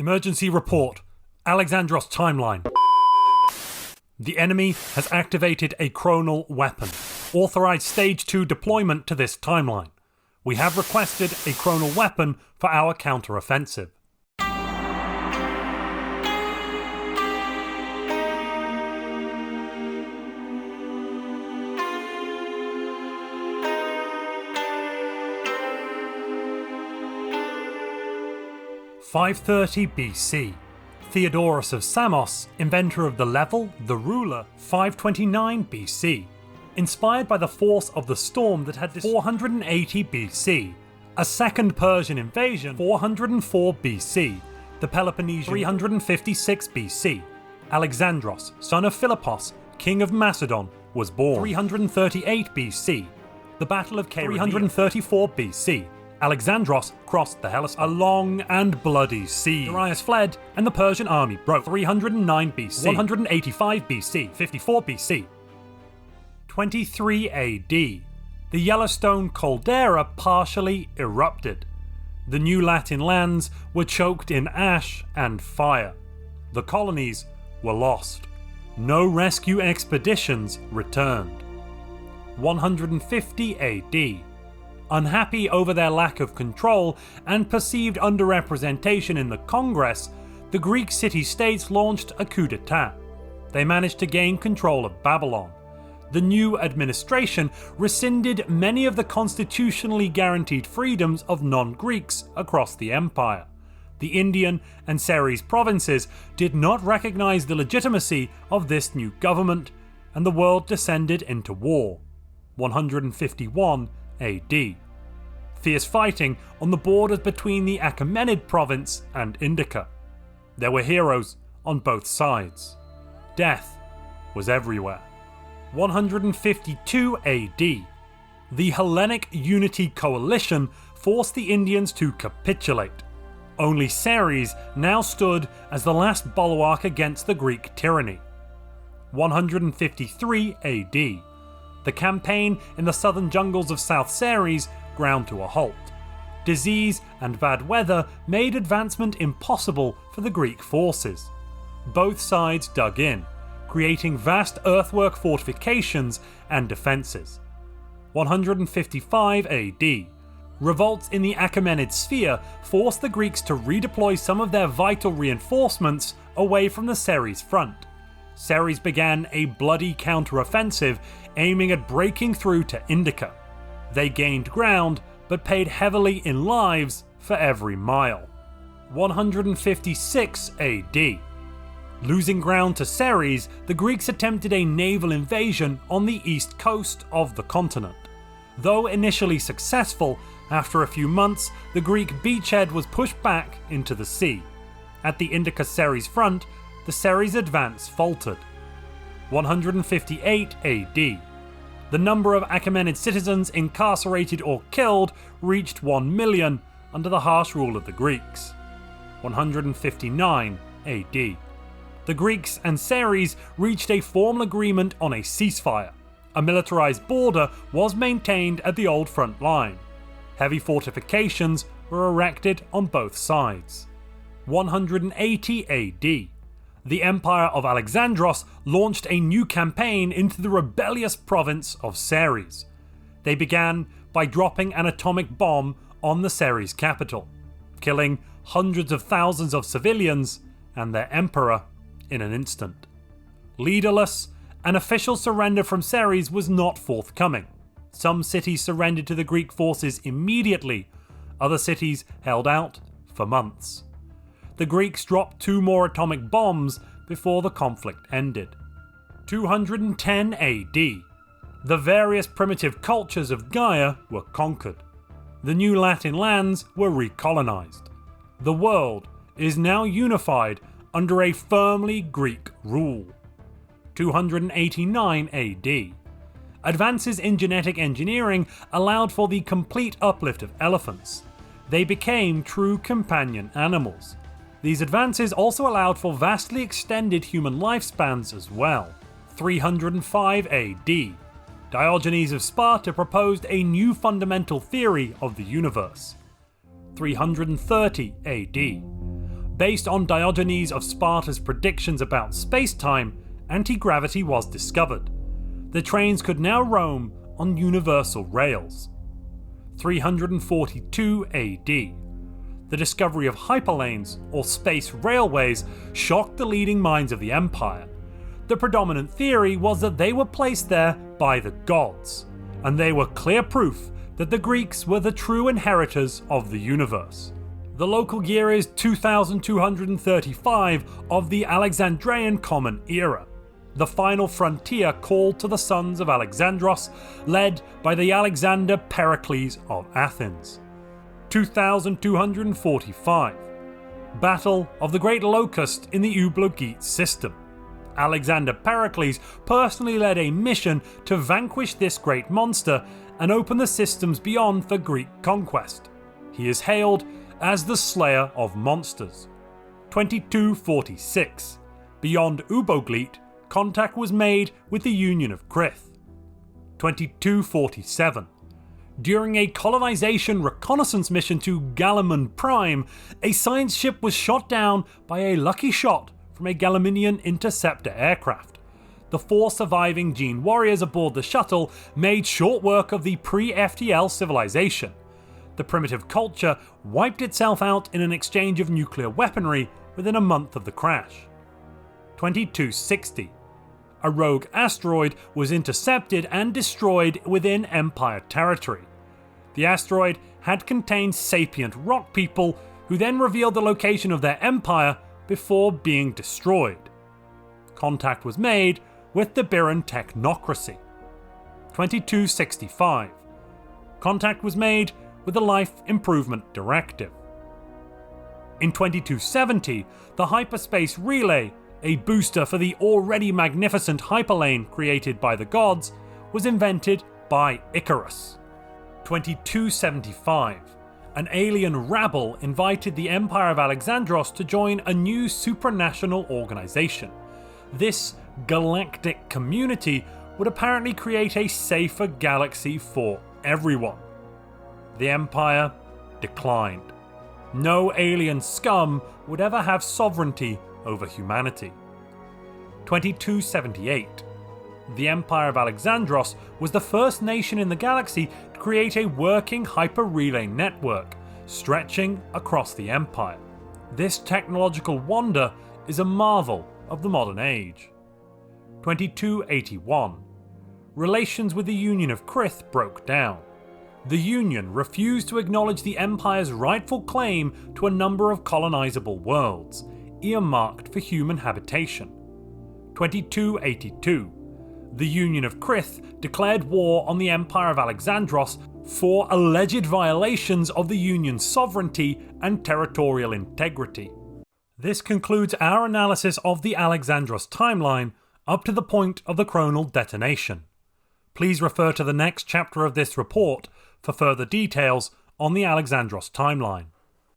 Emergency report. Alexandros timeline. The enemy has activated a Chronal weapon. Authorized Stage 2 deployment to this timeline. We have requested a Chronal weapon for our counter-offensive. (530 BC). Theodorus of Samos, inventor of the level, the ruler, 529 BC. Inspired by the force of the storm that had 480 BC. A second Persian invasion, 404 BC. The Peloponnesian, 356 BC. Alexandros, son of Philippos, king of Macedon, was born, 338 BC. The Battle of Chaeronea, 334 BC. Alexandros crossed the Hellenic, a long and bloody siege. Darius fled, and the Persian army broke. 309 BC, 185 BC, 54 BC. 23 AD. The Yellowstone caldera partially erupted. The new Latin lands were choked in ash and fire. The colonies were lost. No rescue expeditions returned. 150 AD. Unhappy over their lack of control and perceived underrepresentation in the Congress, the Greek city-states launched a coup d'etat. They managed to gain control of Babylon. The new administration rescinded many of the constitutionally guaranteed freedoms of non-Greeks across the empire. The Indian and Ceres provinces did not recognize the legitimacy of this new government, and the world descended into war. 151 AD. Fierce fighting on the borders between the Achaemenid province and Indica. There were heroes on both sides. Death was everywhere. 152 AD. The Hellenic Unity Coalition forced the Indians to capitulate. Only Ceres now stood as the last bulwark against the Greek tyranny. 153 AD. The campaign in the southern jungles of South Ceres ground to a halt. Disease and bad weather made advancement impossible for the Greek forces. Both sides dug in, creating vast earthwork fortifications and defences. 155 AD. Revolts in the Achaemenid sphere forced the Greeks to redeploy some of their vital reinforcements away from the Ceres front. Ceres began a bloody counter-offensive aiming at breaking through to Indica. They gained ground, but paid heavily in lives for every mile. 156 AD. Losing ground to Ceres, the Greeks attempted a naval invasion on the east coast of the continent. Though initially successful, after a few months, the Greek beachhead was pushed back into the sea. At the Indica-Ceres front, the Ceres advance faltered. 158 AD. The number of Achaemenid citizens incarcerated or killed reached 1 million under the harsh rule of the Greeks. 159 AD. The Greeks and Ceres reached a formal agreement on a ceasefire. A militarized border was maintained at the old front line. Heavy fortifications were erected on both sides. 180 AD. The Empire of Alexandros launched a new campaign into the rebellious province of Ceres. They began by dropping an atomic bomb on the Ceres capital, killing hundreds of thousands of civilians and their emperor in an instant. Leaderless, an official surrender from Ceres was not forthcoming. Some cities surrendered to the Greek forces immediately, other cities held out for months. The Greeks dropped 2 more atomic bombs before the conflict ended. 210 AD. The various primitive cultures of Gaia were conquered. The new Latin lands were recolonized. The world is now unified under a firmly Greek rule. 289 AD. Advances in genetic engineering allowed for the complete uplift of elephants. They became true companion animals. These advances also allowed for vastly extended human lifespans as well. 305 AD. Diogenes of Sparta proposed a new fundamental theory of the universe. 330 AD. Based on Diogenes of Sparta's predictions about space-time, anti-gravity was discovered. The trains could now roam on universal rails. 342 AD. The discovery of hyperlanes, or space railways, shocked the leading minds of the Empire. The predominant theory was that they were placed there by the gods, and they were clear proof that the Greeks were the true inheritors of the universe. The local year is 2235 of the Alexandrian Common Era. The final frontier called to the sons of Alexandros, led by the Alexander Pericles of Athens. 2245. Battle of the Great Locust in the Eublogite system. Alexander Pericles personally led a mission to vanquish this great monster and open the systems beyond for Greek conquest. He is hailed as the Slayer of Monsters. 2246. Beyond Euboglite, contact was made with the Union of Crith. 2247. During a colonization reconnaissance mission to Gallimian Prime, a science ship was shot down by a lucky shot from a Gallimian interceptor aircraft. The 4 surviving Gene warriors aboard the shuttle made short work of the pre-FTL civilization. The primitive culture wiped itself out in an exchange of nuclear weaponry within a month of the crash. 2260. A rogue asteroid was intercepted and destroyed within Empire territory. The asteroid had contained sapient rock people who then revealed the location of their empire before being destroyed. Contact was made with the Biran technocracy. 2265. Contact was made with the Life Improvement Directive. In 2270, the Hyperspace Relay, a booster for the already magnificent hyperlane created by the gods, was invented by Icarus. 2275. An alien rabble invited the Empire of Alexandros to join a new supranational organization. This galactic community would apparently create a safer galaxy for everyone. The Empire declined. No alien scum would ever have sovereignty over humanity. 2278. The Empire of Alexandros was the first nation in the galaxy to create a working hyper-relay network, stretching across the Empire. This technological wonder is a marvel of the modern age. 2281. Relations with the Union of Crith broke down. The Union refused to acknowledge the Empire's rightful claim to a number of colonizable worlds, earmarked for human habitation. 2282. The Union of Crith declared war on the Empire of Alexandros for alleged violations of the Union's sovereignty and territorial integrity. This concludes our analysis of the Alexandros timeline up to the point of the Chronal detonation. Please refer to the next chapter of this report for further details on the Alexandros timeline.